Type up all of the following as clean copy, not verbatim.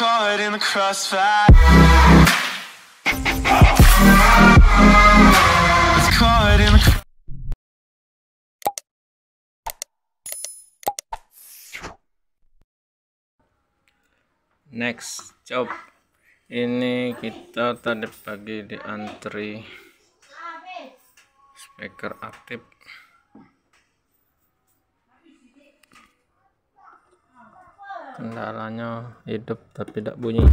caught in the crossfire. It's caught in the Next job, ini kita tadi pagi diantri speaker aktif. Kendalanya hidup tapi tidak bunyi.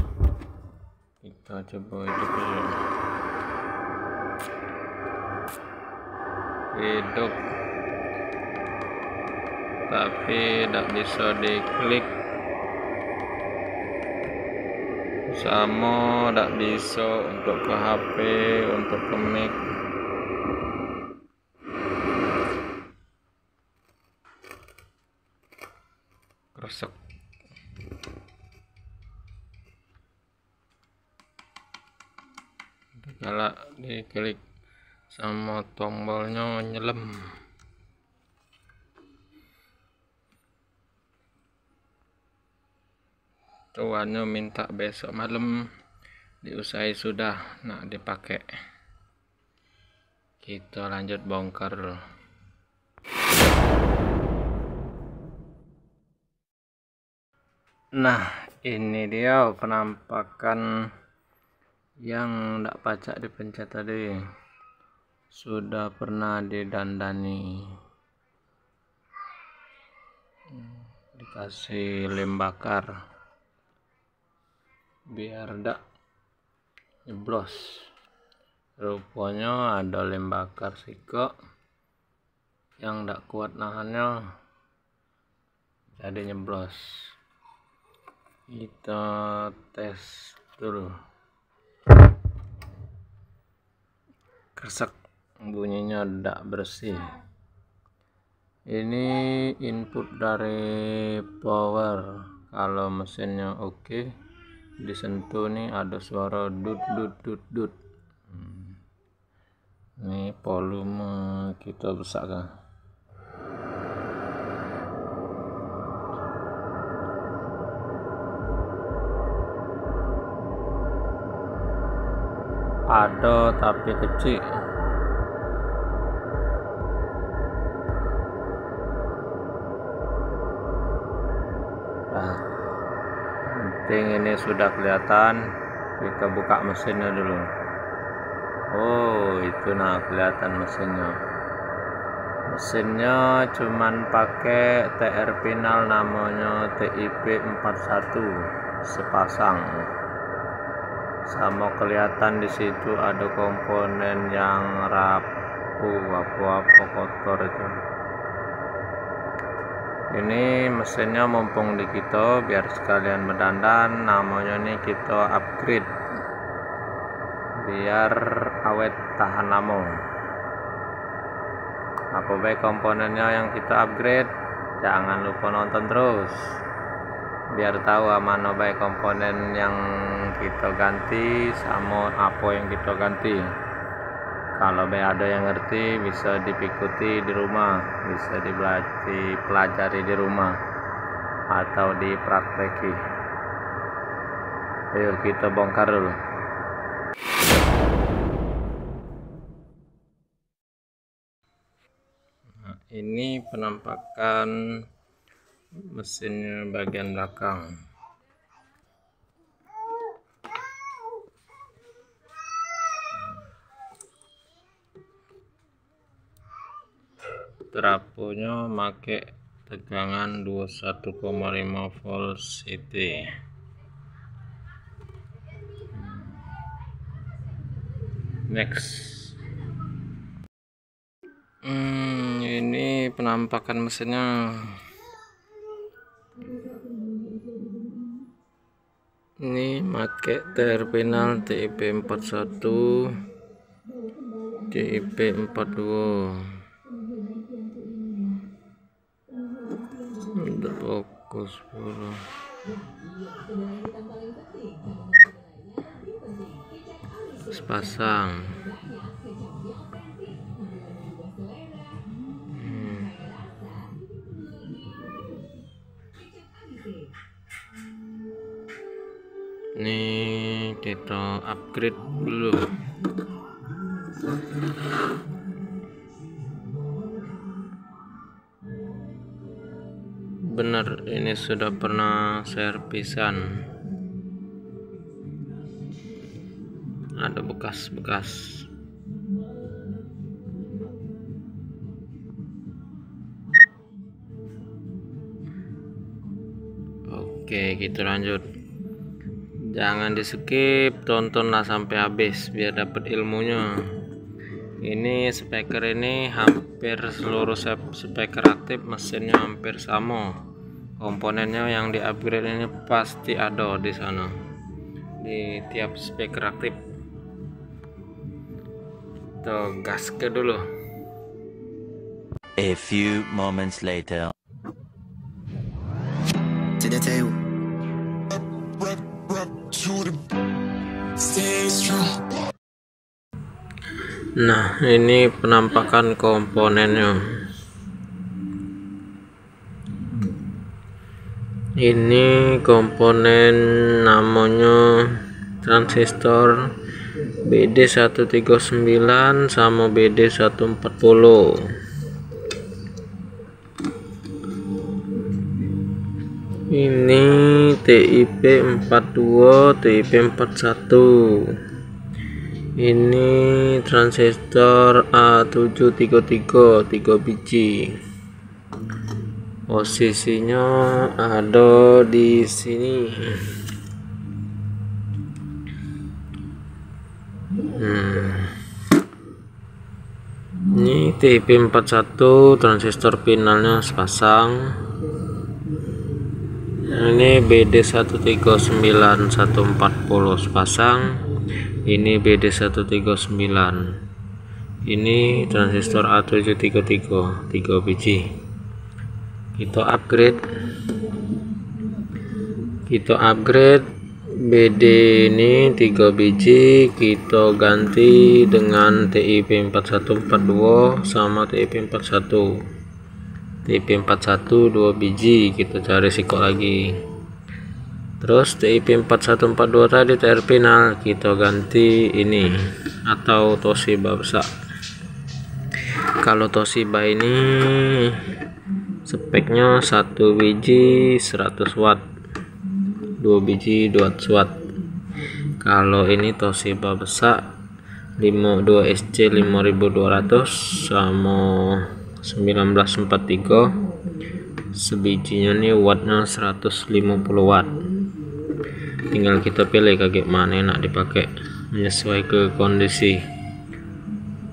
Kita coba hidup dulu. Hidup tapi tidak bisa diklik. Sama tidak bisa untuk ke HP, untuk ke mic. Kresek. Kalau diklik sama tombolnya nyelam. Tuannya minta besok malam diusai sudah nak dipakai. Kita lanjut bongkar dulu. Nah, ini dia penampakan yang tidak pacak dipencet tadi. Sudah pernah didandani, dikasih lem bakar biar tidak nyeblos. Rupanya ada lem bakar siko yang tidak kuat nahannya, jadi nyeblos. Kita tes dulu. Kresek, bunyinya tidak bersih. Ini input dari power. Kalau mesinnya oke, disentuh nih ada suara dut dut dut dut. Ini volume kita besarkan. Ada tapi kecil. Nah, penting ini sudah kelihatan. Kita buka mesinnya dulu. Oh, itu nah kelihatan mesinnya. Mesinnya cuman pakai TR final, namanya TIP 41 sepasang. Sama kelihatan di situ ada komponen yang rapuh, apa-apa kotor itu. Ini mesinnya mumpung di kita, biar sekalian berdandan, namanya nih kita upgrade biar awet tahan lama. Apa baik komponennya yang kita upgrade, jangan lupa nonton terus biar tahu mana baik komponen yang kita ganti sama apa yang kita ganti. Kalau ada yang ngerti bisa diikuti di rumah, bisa dipelajari di rumah atau dipraktekin. Ayo kita bongkar dulu. Nah, ini penampakan mesinnya bagian belakang. Trafonya make tegangan 21,5 volt CT. Next, ini penampakan mesinnya. Ini make terminal TIP 41, TIP 42. Udah fokus bro. Sepasang. Ini kita upgrade dulu. Benar, ini sudah pernah servisan. Ada bekas-bekas. Oke, kita lanjut. Jangan di skip, tontonlah sampai habis biar dapat ilmunya. Ini speaker ini hampir seluruh speaker aktif, mesinnya hampir sama. Komponennya yang di upgrade ini pasti ada di sana, di tiap speaker aktif. Tuh, gas ke dulu. A few moments later. To the table. Nah, ini penampakan komponennya. Ini komponen namanya transistor BD139 sama BD140. Ini TIP 42, TIP 41. Ini transistor A733 3 biji. Posisinya ada di sini. Ini TIP 41, transistor finalnya sepasang. Ini BD139 140 sepasang. Ini BD139. Ini transistor A733 3 biji. Kita upgrade BD ini 3 biji, kita ganti dengan TIP 4142 sama TIP 41. TIP 41 2 biji, kita cari sikok lagi. Terus TIP 4142 tadi terminal kita ganti ini atau Toshiba besar. Kalau Toshiba ini speknya 1 biji 100 watt, 2 biji 200 watt. Kalau ini Toshiba besar 52 SC 5200 sama 1943, sebijinya nih wattnya 150 watt. Tinggal kita pilih kayak mana enak dipakai, menyesuai ke kondisi.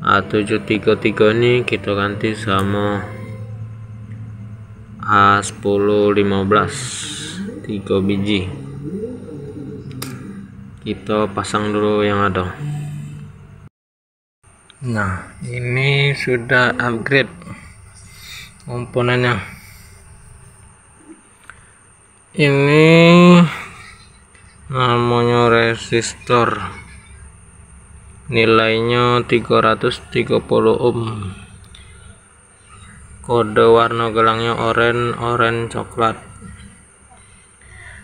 A733 ini kita ganti sama A1015 3 biji. Kita pasang dulu yang ada. Nah, ini sudah upgrade komponennya. Ini namanya resistor, nilainya 330 ohm. Kode warna gelangnya oranye coklat.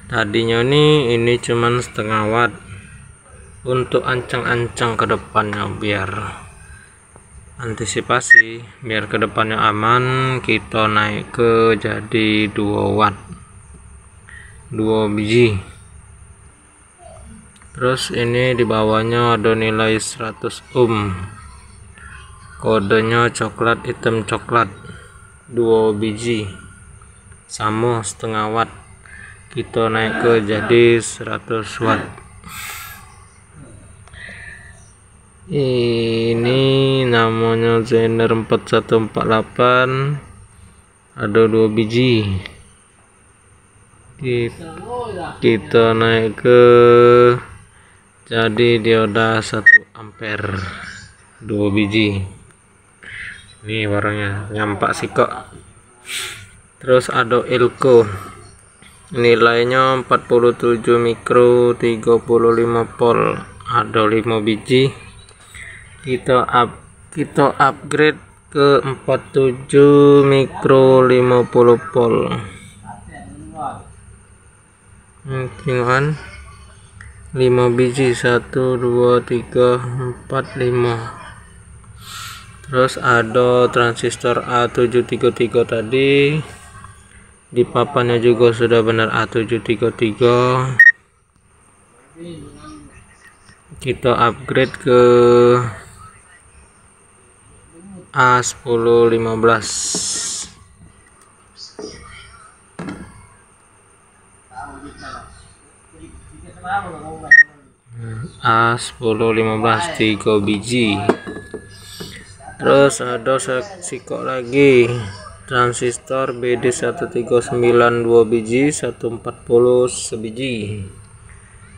Tadinya ini cuman setengah watt untuk ancang-ancang ke depannya, biar antisipasi, biar ke depannya aman, kita naik ke jadi 2 watt 2 biji. Terus ini di bawahnya ada nilai 100 ohm, kodenya coklat hitam coklat 2 biji sama setengah watt, kita naik ke jadi 100 watt. Ini namanya Zener 4148, ada 2 biji, kita naik ke jadi dioda 1 ampere 2 biji. Ini warnanya nyampak sih kok. Terus ada Elko, nilainya 47 mikro 35 volt, ada 5 biji. Kita upgrade ke 47 mikro 50 volt. Tengok 5 biji, 1 2 3 4 5. Terus ada transistor A733 tadi, di papannya juga sudah benar A733. Kita upgrade ke A1015. A1015 3 biji. Terus ada sikok lagi transistor BD139 2 biji, 140 sebiji.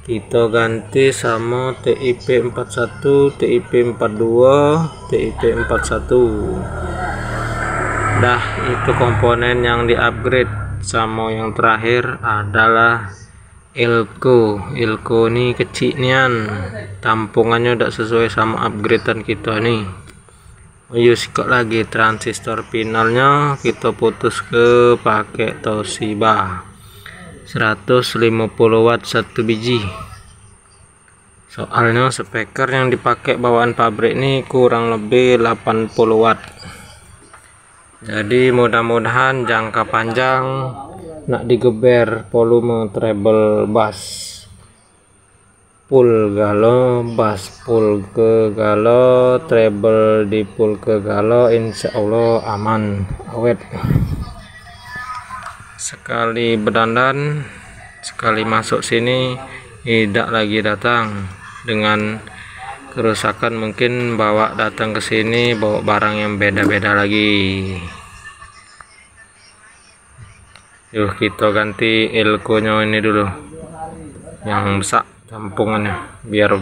Kita ganti sama TIP41, TIP42, TIP41. Dah, itu komponen yang di upgrade. Sama yang terakhir adalah Elko ini kecil nian, tampungannya udah sesuai sama upgradean kita nih. Yuk sikok lagi transistor finalnya kita putus ke pakai Toshiba 150 watt 1 biji. Soalnya speaker yang dipakai bawaan pabrik ini kurang lebih 80 watt. Jadi mudah-mudahan jangka panjang nak digeber volume treble bass full galo, bass full ke galo, treble di full ke galo, insya Allah aman awet. Sekali berdandan, sekali masuk sini tidak lagi datang. Dengan kerusakan mungkin bawa datang ke sini bawa barang yang beda-beda lagi. Yuk kita ganti Elko nya ini dulu yang besar tampungannya, biar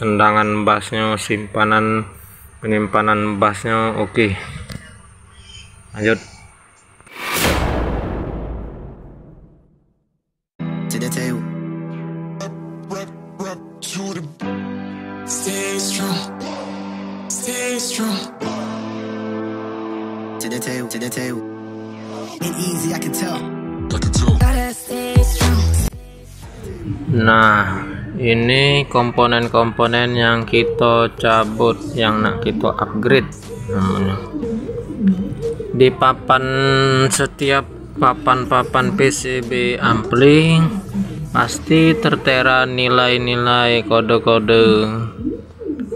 tendangan bassnya, penyimpanan bassnya oke. Lanjut. Stay strong, stay strong. To the tail. Ain't easy, I can tell. Gotta stay strong. Nah, ini komponen-komponen yang kita cabut, yang nak kita upgrade namanya. Di papan, setiap papan PCB ampli pasti tertera nilai-nilai kode-kode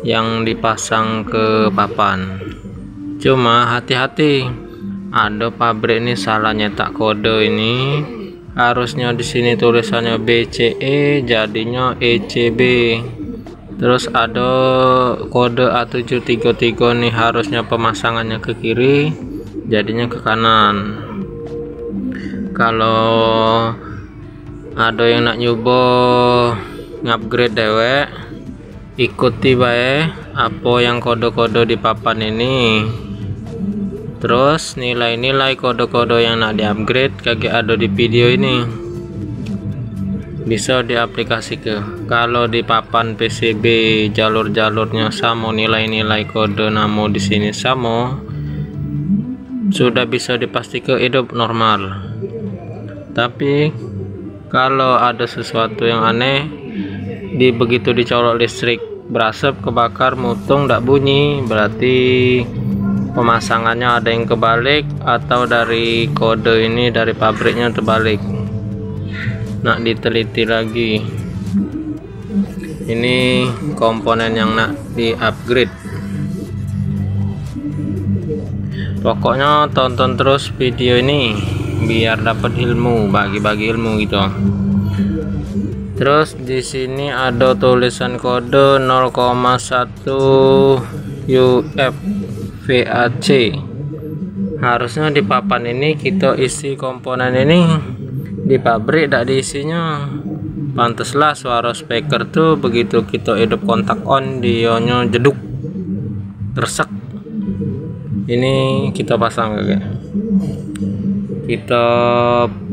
yang dipasang ke papan. Cuma hati-hati, ada pabrik ini salah nyetak kode ini. Harusnya di sini tulisannya BCE jadinya ECB. Terus ada kode A733 nih, harusnya pemasangannya ke kiri jadinya ke kanan. Kalau ada yang nak nyoba ngupgrade dewek, ikuti bae apa yang kode-kode di papan ini. Terus nilai-nilai kode-kode yang nak di-upgrade kagak ada di video ini, bisa diaplikasikan. Kalau di papan PCB jalur-jalurnya sama, nilai-nilai kode namo di sini sama, sudah bisa dipastikan hidup normal. Tapi kalau ada sesuatu yang aneh, begitu dicolok listrik berasap, kebakar, mutung, ndak bunyi, berarti pemasangannya ada yang kebalik atau dari kode ini dari pabriknya terbalik. Nak diteliti lagi. Ini komponen yang nak di upgrade. Pokoknya tonton terus video ini biar dapat ilmu, bagi-bagi ilmu gitu. Terus di sini ada tulisan kode 0,1 UF VAC. Harusnya di papan ini kita isi komponen ini, di pabrik tidak diisinya. Pantaslah suara speaker tuh begitu kita hidup kontak on, dionya jeduk resek. Ini kita pasang kayak. Kita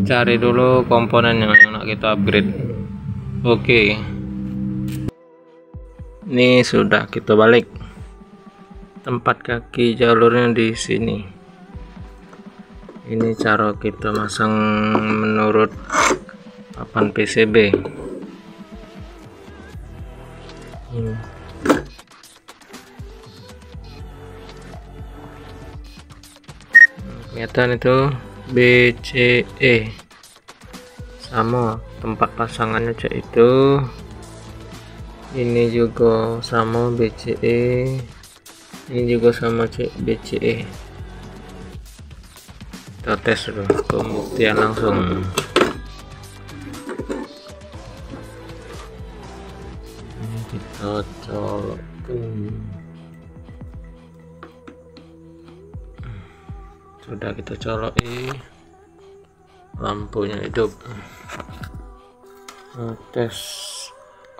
cari dulu komponennya yang nak kita upgrade. Oke. Ini sudah kita balik. Tempat kaki jalurnya di sini. Ini cara kita masang menurut papan PCB. Kelihatan itu BCE sama tempat pasangannya cek itu. Ini juga sama BCE, ini juga sama cek BCE. Kita tes dulu, pembuktian langsung. Ini kita colokkan. Sudah kita coloki, lampunya hidup. Tes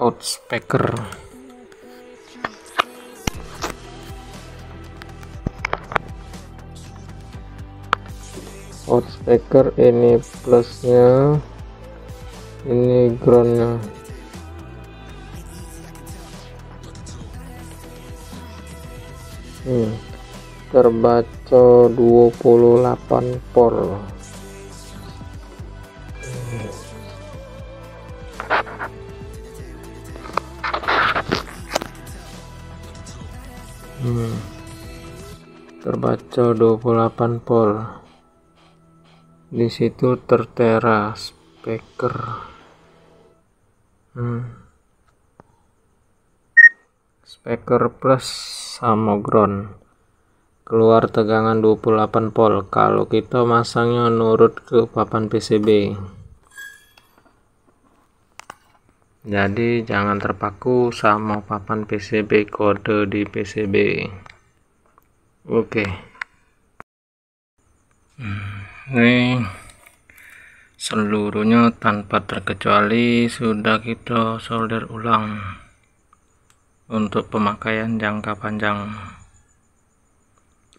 out speaker. Out speaker ini plusnya, ini groundnya. Terbaca 28 volt. Terbaca 28 volt. Di situ tertera speaker. Speaker plus sama ground. Keluar tegangan 28 volt kalau kita masangnya nurut ke papan PCB. Jadi jangan terpaku sama papan PCB, kode di PCB. Oke. Ini seluruhnya tanpa terkecuali sudah kita solder ulang untuk pemakaian jangka panjang,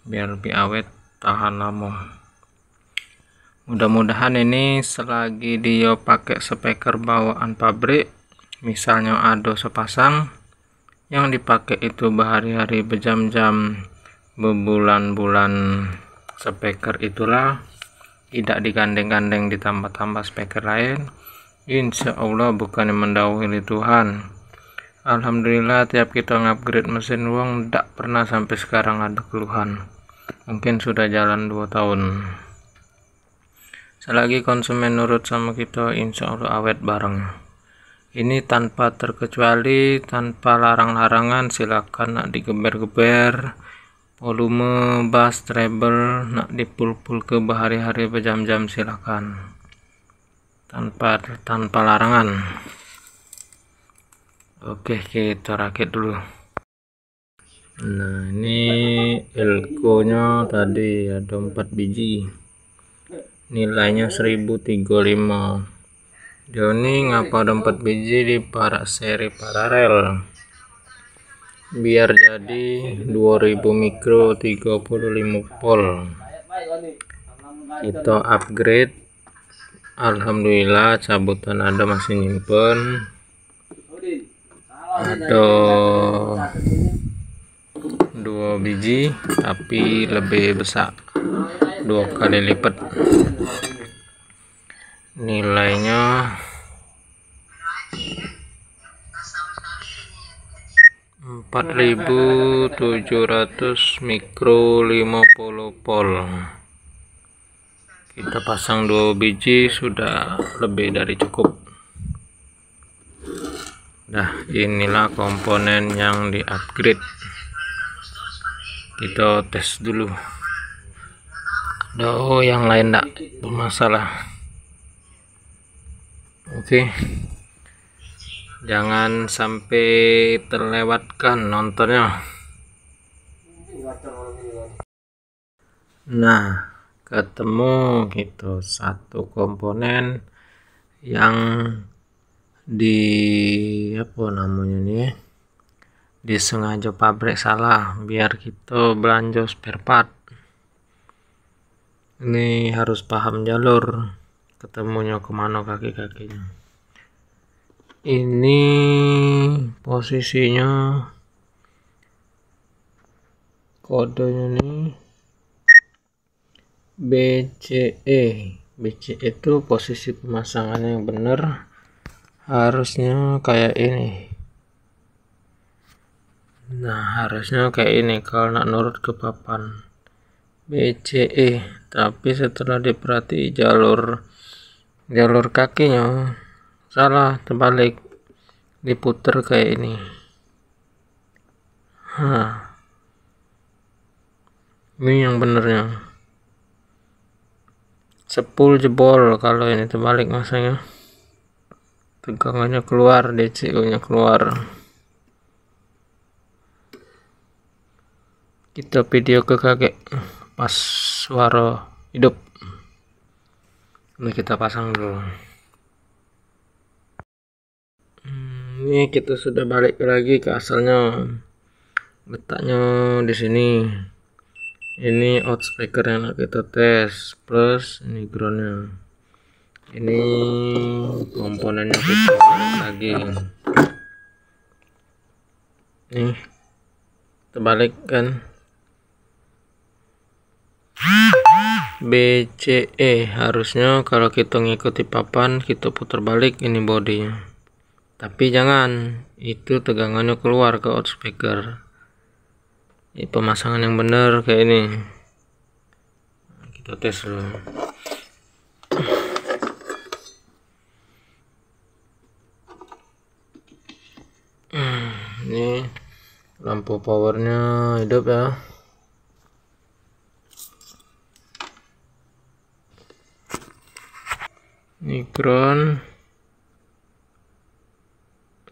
biar lebih awet, tahan lama. Mudah-mudahan ini selagi dia pakai speaker bawaan pabrik, misalnya ada sepasang yang dipakai itu berhari-hari, berjam-jam, berbulan-bulan, speaker itulah tidak digandeng-gandeng ditambah-tambah speaker lain, insya Allah bukan mendahului Tuhan. Alhamdulillah tiap kita ngupgrade mesin uang tidak pernah sampai sekarang ada keluhan. Mungkin sudah jalan 2 tahun. Selagi konsumen nurut sama kita, insya Allah awet bareng. Ini tanpa terkecuali, tanpa larang-larangan. Silakan nak digeber-geber, volume, bass, treble nak dipul-pul ke berhari-hari, berjam-jam, silakan. Tanpa larangan. Oke, kita rakit dulu. Nah, ini elko nya tadi ada 4 biji, nilainya 1035. Dia ini ngapa ada 4 biji di seri paralel, biar jadi 2000 mikro 35 volt. Kita upgrade, alhamdulillah cabutan ada, masih nyimpen. Ada 2 biji tapi lebih besar, 2 kali lipat. Nilainya 4700 mikro 50 volt. Kita pasang 2 biji sudah lebih dari cukup. Nah, inilah komponen yang di upgrade. Kita tes dulu. Yang lain enggak bermasalah. Oke. Jangan sampai terlewatkan nontonnya. Nah, ketemu gitu satu komponen yang disengaja pabrik salah biar kita belanja spare part. Ini harus paham jalur ketemunya kemana kaki-kakinya. Ini posisinya, kodenya nih BCE. BCE itu posisi pemasangannya yang benar, harusnya kayak ini. Nah, harusnya kayak ini kalau nak nurut ke papan BCE, tapi setelah diperhati jalur kakinya salah, terbalik, diputer kayak ini. Ini yang benernya 10 jebol. Kalau ini terbalik masanya tegangannya keluar, DCO nya keluar. Kita video ke kakek pas suara hidup. Ini kita pasang dulu. Ini kita sudah balik lagi ke asalnya, letaknya di sini. Ini out speaker yang kita tes, plus ini groundnya. Ini komponennya kita balik lagi. Nih terbalik kan, BCE. Harusnya kalau kita ngikuti papan kita putar balik ini bodinya, tapi jangan, itu tegangannya keluar ke out speaker. Ini pemasangan yang benar kayak ini. Kita tes dulu. Ini lampu powernya hidup ya. Ini ground,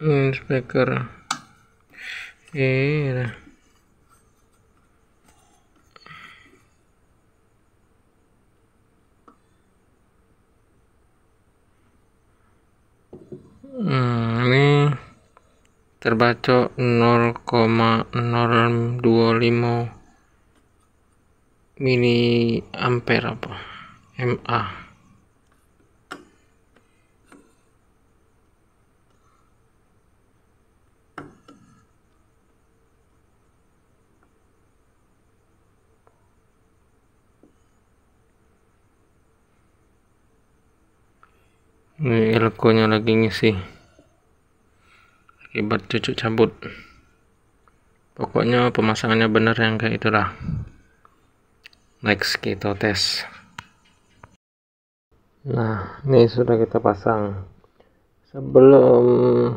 ini speaker. Ini terbaca 0,025 mili ampere apa mA. Ini elko-nya lagi ngisi akibat cucuk cabut. Pokoknya pemasangannya benar yang kayak itulah. Next kita tes. Nah, ini sudah kita pasang. Sebelum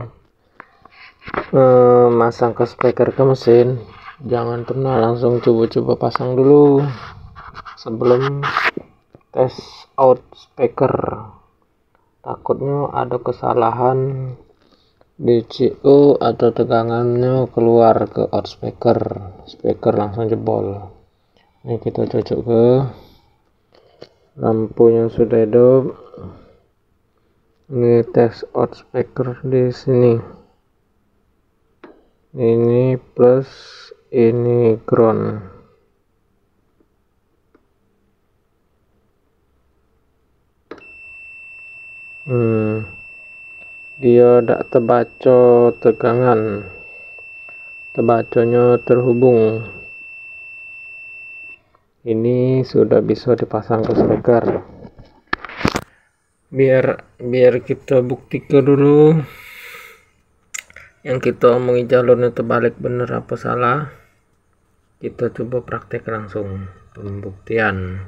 masang ke speaker ke mesin, jangan pernah langsung coba-coba pasang dulu sebelum tes out speaker. Takutnya ada kesalahan DCO atau tegangannya keluar ke out speaker, langsung jebol. Ini kita cocok ke lampunya sudah hidup. Ini tes out speaker di sini. Ini plus, ini ground. Dia tidak terbaca tegangan, terbacanya terhubung. Ini sudah bisa dipasang ke speaker. Biar kita buktikan dulu yang kita omongi jalurnya terbalik bener apa salah. Kita coba praktek langsung, pembuktian,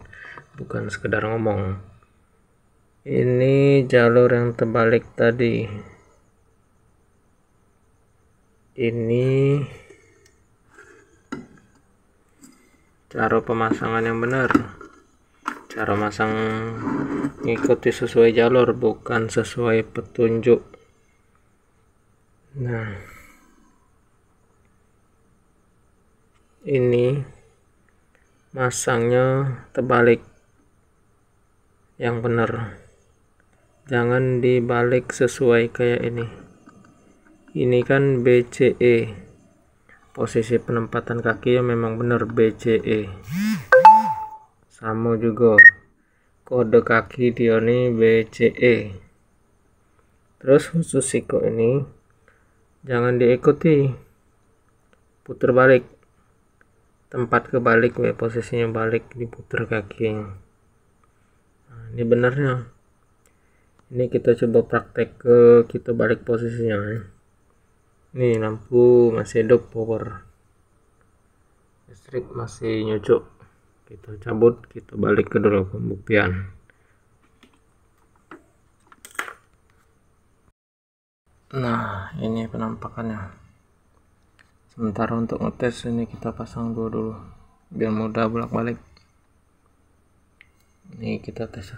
bukan sekedar ngomong. Ini jalur yang terbalik tadi. Ini cara pemasangan yang benar. Cara masang ngikuti sesuai jalur, bukan sesuai petunjuk. Nah, ini masangnya terbalik yang benar. Jangan dibalik sesuai kayak ini. Ini kan BCE. Posisi penempatan kaki ya memang benar BCE. Sama juga kode kaki dia nih BCE. Terus khusus siko ini jangan diikuti, putar balik, tempat kebalik, posisinya balik, diputar kaki. Nah, ini benarnya. Ini kita coba praktek ke kita balik posisinya. Nih lampu masih hidup, power listrik masih nyucuk. Kita cabut, kita balik ke dulu pembuktian. Nah, ini penampakannya. Sementara untuk ngetes ini kita pasang dulu biar mudah bolak-balik. Ini kita tes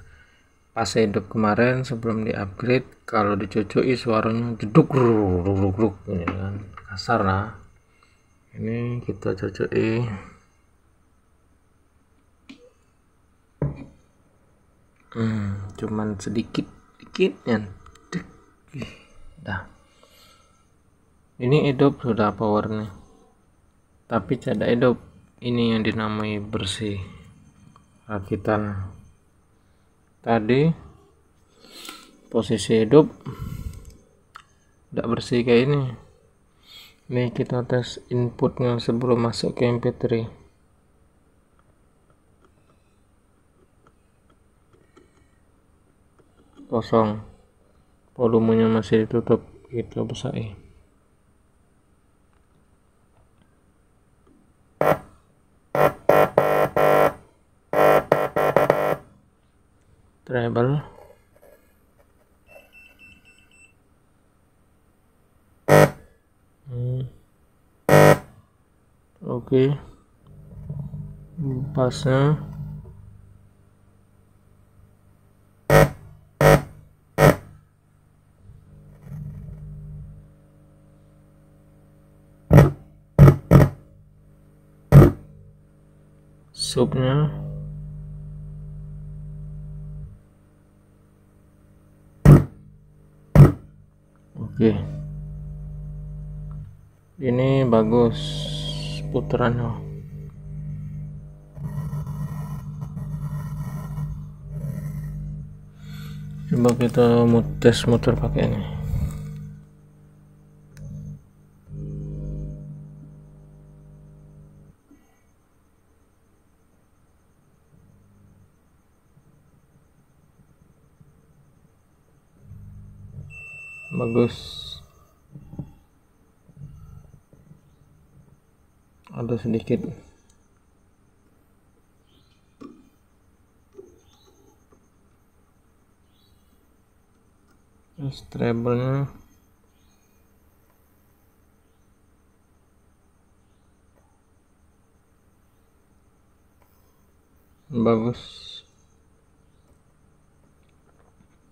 pas hidup kemarin sebelum di upgrade, kalau dicucui suaranya jeduk ruk ini kan kasar. Nah, ini kita cucui. Cuman sedikit ya. Dah. Ini hidup sudah powernya. Tapi tidak hidup. Ini yang dinamai bersih. Rakitan. Tadi posisi hidup tidak bersih kayak ini. Ini kita tes inputnya sebelum masuk ke MP3. Kosong, volumenya masih ditutup. Kita besar. Treble. Oke. Pasnya. Subnya. Oke. Ini bagus putarannya. Coba kita tes motor pakai ini. Bagus. Ada sedikit. Terus treble-nya bagus.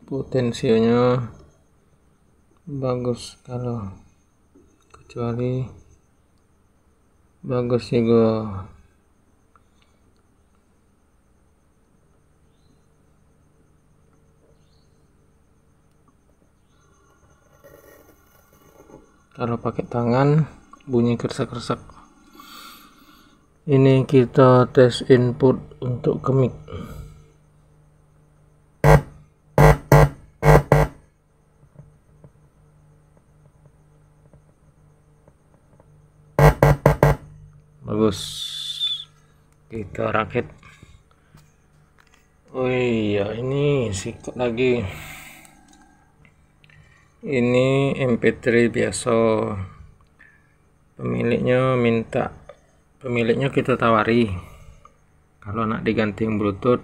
Potensinya bagus, kalau kecuali bagus juga. Kalau pakai tangan bunyi kersak-kersak. Ini kita tes input untuk ke mic. Bagus. Kita rakit. Oh iya, ini sikat lagi. Ini MP3 biasa. Pemiliknya kita tawari kalau nak diganti Bluetooth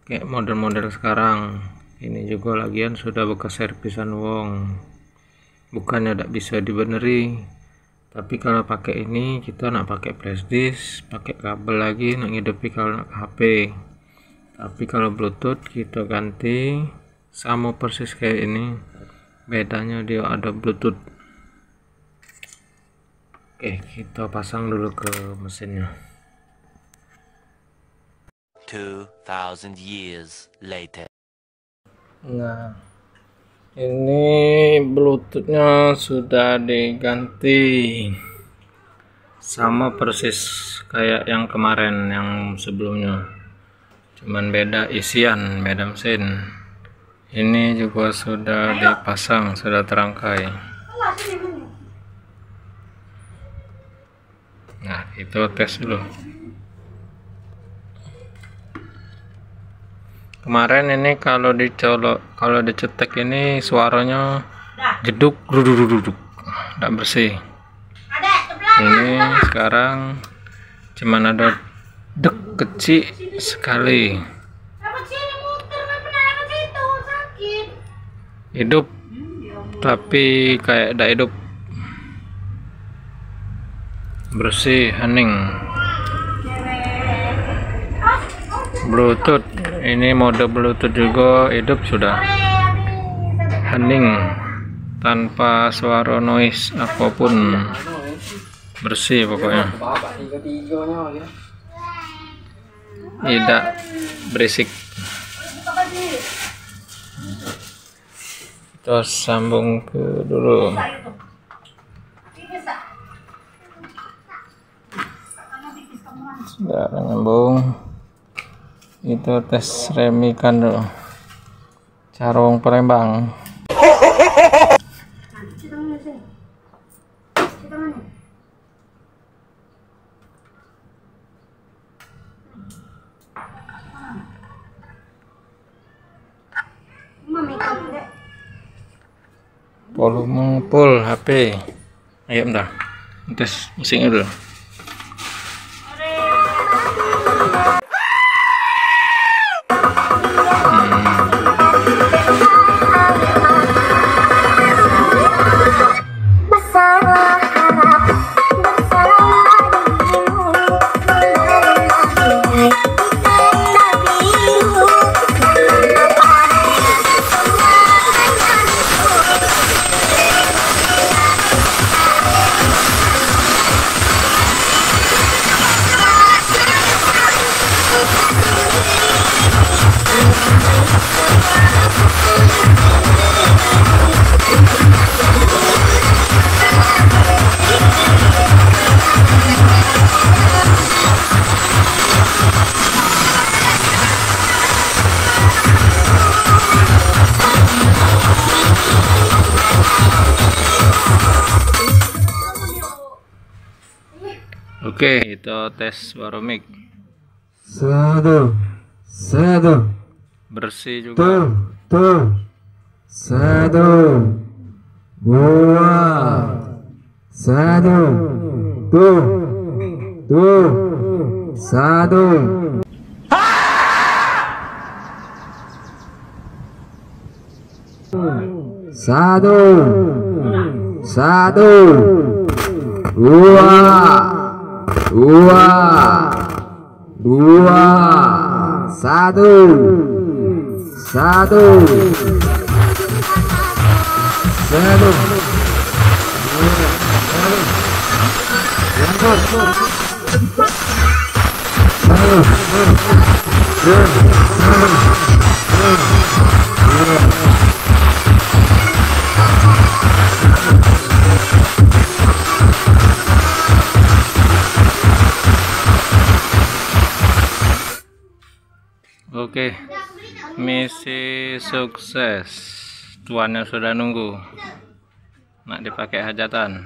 kayak model-model sekarang. Ini juga lagian sudah bekas servisan wong, bukannya tidak bisa dibeneri. Tapi kalau pakai ini kita nak pakai flash disk, pakai kabel lagi nak ngidupi kalau nak HP. Tapi kalau Bluetooth kita ganti sama persis kayak ini, bedanya dia ada Bluetooth. Oke, kita pasang dulu ke mesinnya. 2000 years later. Nah, ini Bluetoothnya sudah diganti sama persis kayak yang kemarin, yang sebelumnya, cuman beda isian, beda mesin. Ini juga sudah dipasang, sudah terangkai. Nah, itu tes dulu. Kemarin ini kalau dicolok, kalau dicetek ini suaranya jeduk duduk. tidak bersih. Ini sekarang cuman ada dek kecil sekali. Hidup tapi kayak tidak hidup. Bersih, hening. Bluetooth, ini mode Bluetooth juga hidup sudah. Hening tanpa suara noise apapun. Bersih pokoknya. Tidak berisik. Kita sambung ke dulu. Sudah nyambung. Itu tes remikan dulu. Carong Palembang. Volume full HP. Ayo bentar. Tes musiknya dulu. Oke, itu tes suara mic. Satu. Bersih juga. Satu. Dua. Satu. Satu. Satu. Dua. Satu. Oke, misi sukses. Tuannya sudah nunggu, nak dipakai hajatan.